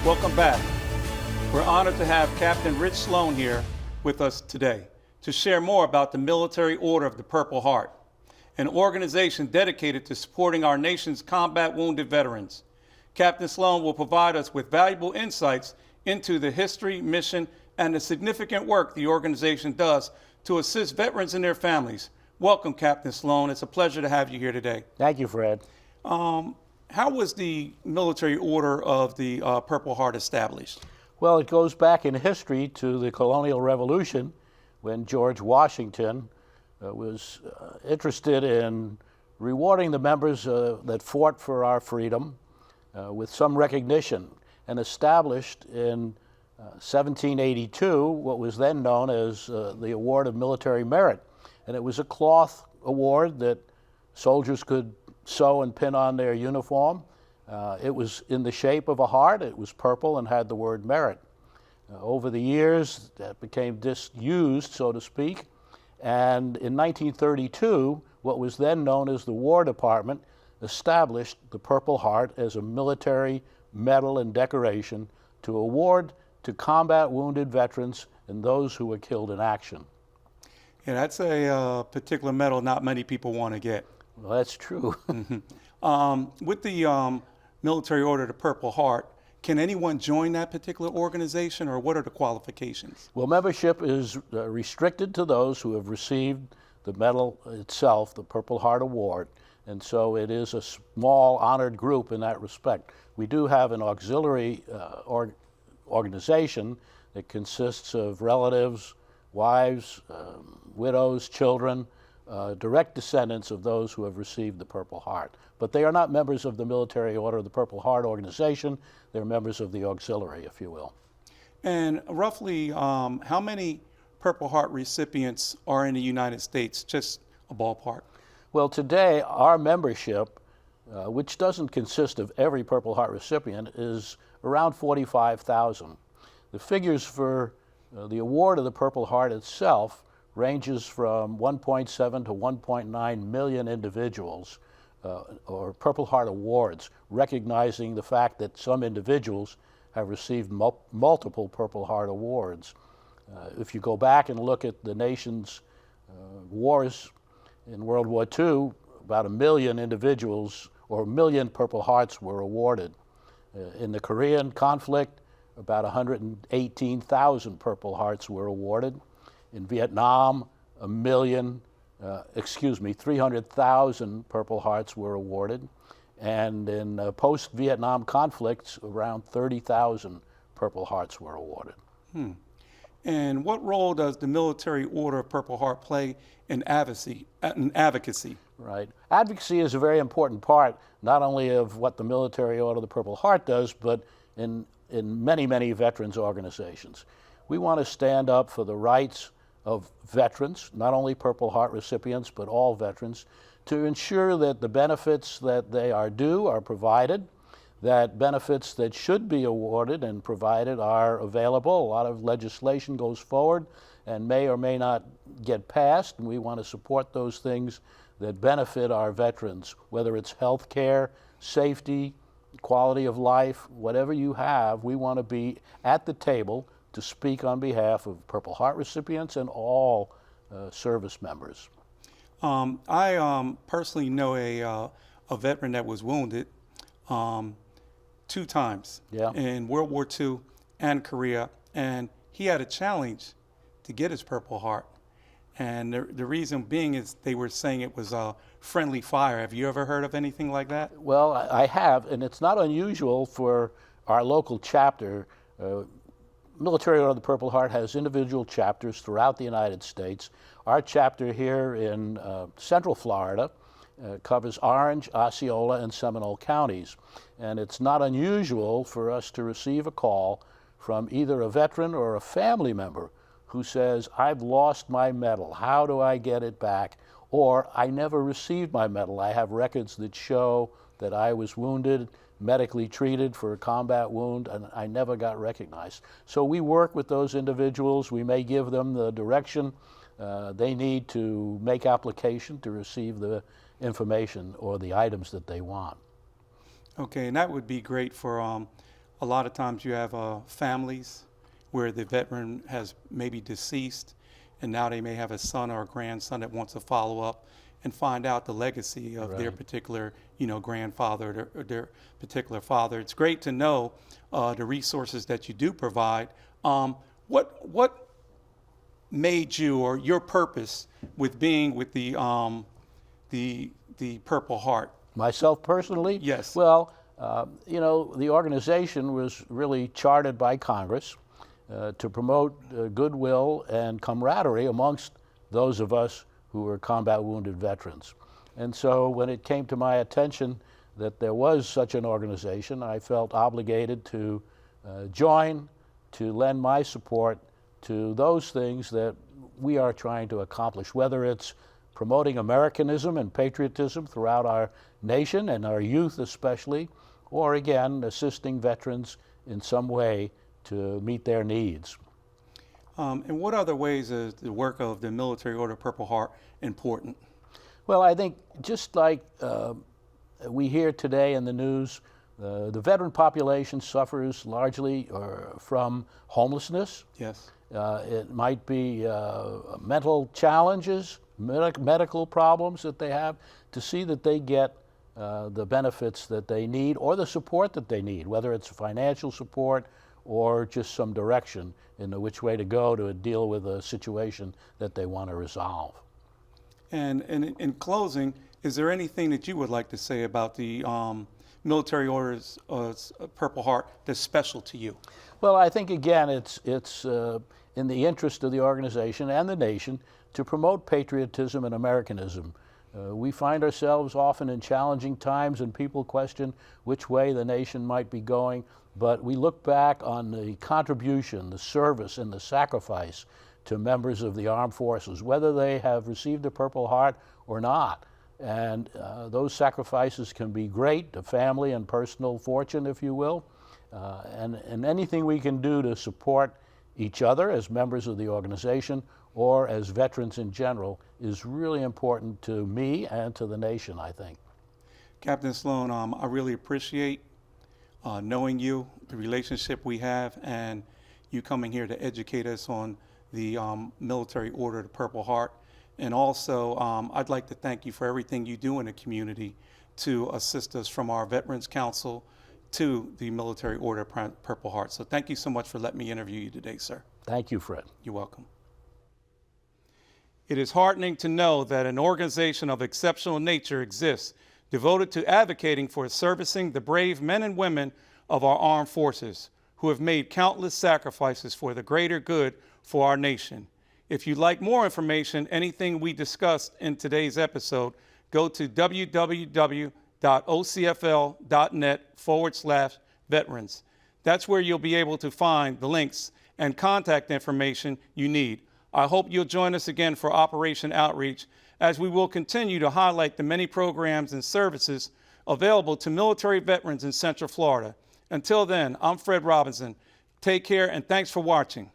Welcome back. We're honored to have Captain Rich Sloan here with us today to share more about the Military Order of the Purple Heart, an organization dedicated to supporting our nation's combat wounded veterans. Captain Sloan will provide us with valuable insights into the history, mission, and the significant work the organization does to assist veterans and their families. Welcome, Captain Sloan. It's a pleasure to have you here today. Thank you, Fred. How was the Military Order of the Purple Heart established? Well, it goes back in history to the Colonial Revolution when George Washington was interested in rewarding the members that fought for our freedom with some recognition, and established in 1782 what was then known as the Award of Military Merit. And it was a cloth award that soldiers could sew and pin on their uniform. It was in the shape of a heart. It was purple and had the word merit. Over the years, that became disused, so to speak. And in 1932, what was then known as the War Department established the Purple Heart as a military medal and decoration to award to combat wounded veterans and those who were killed in action. Yeah, that's a particular medal not many people want to get. Well, that's true. With the Military Order of the Purple Heart, can anyone join that particular organization, or what are the qualifications? Well, membership is restricted to those who have received the medal itself, the Purple Heart Award, and so it is a small honored group in that respect. We do have an auxiliary organization that consists of relatives, wives, widows, children, direct descendants of those who have received the Purple Heart. But they are not members of the Military Order of the Purple Heart organization. They're members of the auxiliary, if you will. And roughly, how many Purple Heart recipients are in the United States? Just a ballpark. Well, today, our membership, which doesn't consist of every Purple Heart recipient, is around 45,000. The figures for the award of the Purple Heart itself ranges from 1.7 to 1.9 million individuals, or Purple Heart awards, recognizing the fact that some individuals have received multiple Purple Heart awards. If you go back and look at the nation's wars in World War II, about 1 million individuals or 1 million Purple Hearts were awarded. In the Korean conflict, about 118,000 Purple Hearts were awarded. In Vietnam, 300,000 Purple Hearts were awarded. And in post-Vietnam conflicts, around 30,000 Purple Hearts were awarded. And what role does the Military Order of Purple Heart play in advocacy? Right. Advocacy is a very important part, not only of what the Military Order of the Purple Heart does, but in many, many veterans organizations. We want to stand up for the rights of veterans, not only Purple Heart recipients, but all veterans, to ensure that the benefits that they are due are provided, that benefits that should be awarded and provided are available. A lot of legislation goes forward and may or may not get passed, and we want to support those things that benefit our veterans, whether it's health care, safety, quality of life, whatever you have. We want to be at the table to speak on behalf of Purple Heart recipients and all service members. I personally know a veteran that was wounded 2 times in World War II and Korea, and he had a challenge to get his Purple Heart. And the reason being is they were saying it was friendly fire. Have you ever heard of anything like that? Well, I have, and it's not unusual for our local chapter. Military Order of the Purple Heart has individual chapters throughout the United States. Our chapter here in Central Florida covers Orange, Osceola, and Seminole counties. And it's not unusual for us to receive a call from either a veteran or a family member who says, I've lost my medal, how do I get it back? Or, I never received my medal. I have records that show that I was wounded, medically treated for a combat wound, and I never got recognized. So we work with those individuals. We may give them the direction they need to make application to receive the information or the items that they want. Okay, and that would be great for a lot of times you have families where the veteran has maybe deceased, and now they may have a son or a grandson that wants to follow up and find out the legacy of their Right. particular, grandfather or their particular father. It's great to know the resources that you do provide. What made you, or your purpose with being with the Purple Heart? Myself personally? Yes. Well, the organization was really chartered by Congress to promote goodwill and camaraderie amongst those of us who were combat wounded veterans. And so when it came to my attention that there was such an organization, I felt obligated to join, to lend my support to those things that we are trying to accomplish, whether it's promoting Americanism and patriotism throughout our nation and our youth especially, or again, assisting veterans in some way to meet their needs. In what other ways is the work of the Military Order of Purple Heart important? Well, I think just like we hear today in the news, the veteran population suffers largely from homelessness. Yes. It might be mental challenges, medical problems that they have, to see that they get the benefits that they need or the support that they need, whether it's financial support or just some direction in which way to go to deal with a situation that they want to resolve. And in closing, is there anything that you would like to say about the Military Orders Purple Heart that's special to you? Well, I think again, it's in the interest of the organization and the nation to promote patriotism and Americanism. We find ourselves often in challenging times, and people question which way the nation might be going, but we look back on the contribution, the service, and the sacrifice to members of the armed forces, whether they have received the Purple Heart or not. And those sacrifices can be great, to family and personal fortune, if you will. And anything we can do to support each other as members of the organization or as veterans in general is really important to me and to the nation, I think. Captain Sloan, I really appreciate knowing you, the relationship we have, and you coming here to educate us on the Military Order of the Purple Heart. And also, I'd like to thank you for everything you do in the community to assist us from our Veterans Council to the Military Order of Purple Heart. So thank you so much for letting me interview you today, sir. Thank you, Fred. You're welcome. It is heartening to know that an organization of exceptional nature exists, devoted to advocating for servicing the brave men and women of our armed forces who have made countless sacrifices for the greater good for our nation. If you'd like more information, anything we discussed in today's episode, go to www.ocfl.net/veterans. That's where you'll be able to find the links and contact information you need. I hope you'll join us again for Operation Outreach, as we will continue to highlight the many programs and services available to military veterans in Central Florida. Until then, I'm Fred Robinson. Take care and thanks for watching.